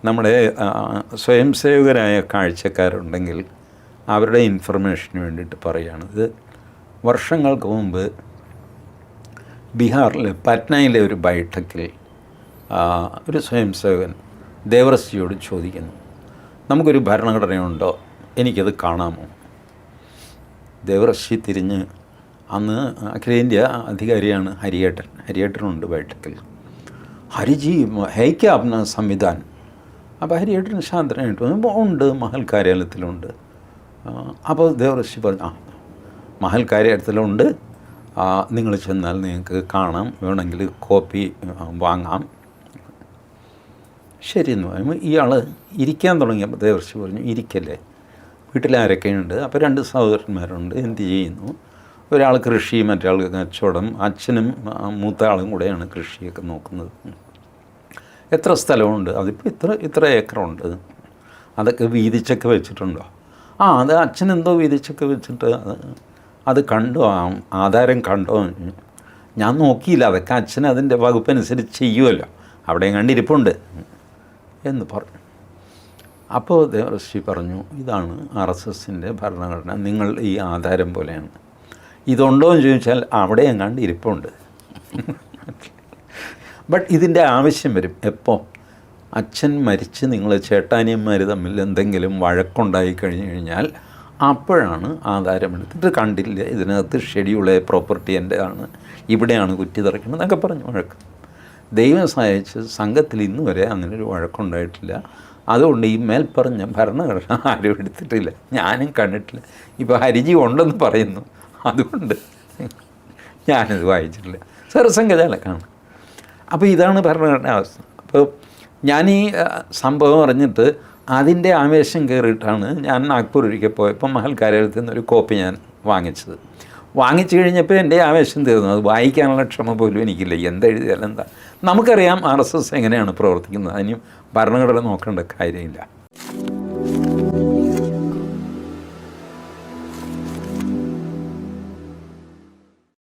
നമ്മുടെ സ്വയം സേവകരായ കാഴ്ചക്കാരുണ്ടെങ്കിൽ അവരുടെ ഇൻഫർമേഷന് വേണ്ടിയിട്ട് പറയുകയാണ്. ഇത് വർഷങ്ങൾക്ക് മുമ്പ് ബീഹാറിലെ പറ്റ്നയിലെ ഒരു ബൈഠക്കിൽ ഒരു സ്വയം സേവകൻ ദേവറസ്ജിയോട് ചോദിക്കുന്നു, നമുക്കൊരു ഭരണഘടനയുണ്ടോ, എനിക്കത് കാണാമോ? ദേവറസ്ജി തിരിഞ്ഞ്, അന്ന് അഖിലേന്ത്യാ അധികാരിയാണ് ഹരിയേട്ടനുണ്ട് ബൈഠക്കിൽ. ഹരിജി ഹൈക്ക അപ്ന സംവിധാൻ. അപ്പോൾ ഹരിയേട്ടൻ ശാന്തനായിട്ട് ഉണ്ട്, മഹൽ കാര്യാലയത്തിലുണ്ട്. അപ്പോൾ ദേവറസ്ജി പറഞ്ഞു, മഹൽ കാര്യാലയത്തിലുണ്ട്, നിങ്ങൾ ചെന്നാൽ നിങ്ങൾക്ക് കാണാം, വേണമെങ്കിൽ കോപ്പി വാങ്ങാം. ശരിയെന്ന് പറയുമ്പോൾ ഇയാൾ ഇരിക്കാൻ തുടങ്ങിയപ്പോൾ ദേവറസ്ജി പറഞ്ഞു, ഇരിക്കല്ലേ, വീട്ടിലാരൊക്കെയുണ്ട്? അപ്പോൾ 2 സഹോദരന്മാരുണ്ട്, എന്ത് ചെയ്യുന്നു? ഒരാൾ കൃഷി, മറ്റേ ആൾ കച്ചവടം. അച്ഛനും മൂത്ത ആളും കൂടെയാണ് കൃഷിയൊക്കെ നോക്കുന്നത്. എത്ര സ്ഥലമുണ്ട്? അതിപ്പോൾ ഇത്ര ഏക്കറുണ്ട്. അതൊക്കെ വീതിച്ചൊക്കെ വെച്ചിട്ടുണ്ടോ? അത് അച്ഛനെന്തോ വീതിച്ചൊക്കെ വെച്ചിട്ട് അത് കണ്ടോ, ആധാരം കണ്ടോ? ഞാൻ നോക്കിയില്ല, അതൊക്കെ അച്ഛൻ അതിൻ്റെ വകുപ്പനുസരിച്ച് ചെയ്യുമല്ലോ, അവിടെയും കണ്ടിരിപ്പുണ്ട് എന്ന് പറഞ്ഞു. അപ്പോൾ ദേവറസ്ജി പറഞ്ഞു, ഇതാണ് RSSൻ്റെ ഭരണഘടന, നിങ്ങൾ ഈ ആധാരം പോലെയാണ്. ഇതുണ്ടോ എന്ന് ചോദിച്ചാൽ അവിടെയും കണ്ടിരിപ്പുണ്ട്. ബട്ട് ഇതിൻ്റെ ആവശ്യം വരും എപ്പോൾ? അച്ഛൻ മരിച്ച് നിങ്ങൾ ചേട്ടാനിയന്മാർ തമ്മിൽ എന്തെങ്കിലും വഴക്കുണ്ടായി കഴിഞ്ഞാൽ അപ്പോഴാണ് ആധാരമെടുത്തിട്ട് കണ്ടില്ല, ഇതിനകത്ത് ഷെഡ്യൂൾ എ പ്രോപ്പർട്ടി എൻ്റെ ആണ്, ഇവിടെയാണ് കുറ്റി തറയ്ക്കണം എന്നൊക്കെ പറഞ്ഞു വഴക്ക്. ദൈവം സഹായിച്ച് സംഘത്തിൽ ഇന്ന് വരെ അങ്ങനൊരു വഴക്കുണ്ടായിട്ടില്ല. അതുകൊണ്ട് ഈ മേൽപ്പറഞ്ഞ ഭരണഘടന ആരും എടുത്തിട്ടില്ല, ഞാനും കണ്ടിട്ടില്ല. ഇപ്പോൾ ഹരിജി ഉണ്ടെന്ന് പറയുന്നു, അതുകൊണ്ട് ഞാനത് വായിച്ചിട്ടില്ല. സർസംഘചാലക്കാണ്. അപ്പോൾ ഇതാണ് ഭരണഘടന അവസ്ഥ. അപ്പോൾ ഞാൻ ഈ സംഭവം അറിഞ്ഞിട്ട് അതിൻ്റെ ആവേശം കയറിയിട്ടാണ് ഞാൻ നാഗ്പൂർ ഒരിക്കൽ പോയപ്പോൾ മഹൽ കാര്യാലയത്തിൽ നിന്നൊരു കോപ്പി ഞാൻ വാങ്ങിച്ചു കഴിഞ്ഞപ്പോൾ എൻ്റെ ആവേശം തീർന്നു. അത് വായിക്കാനുള്ള ക്ഷമ പോലും എനിക്കില്ല, എന്തെഴുതിയാലും എന്താ. നമുക്കറിയാം RSS എങ്ങനെയാണ് പ്രവർത്തിക്കുന്നത്, അതിന് ഭരണഘടന നോക്കേണ്ട കാര്യമില്ല.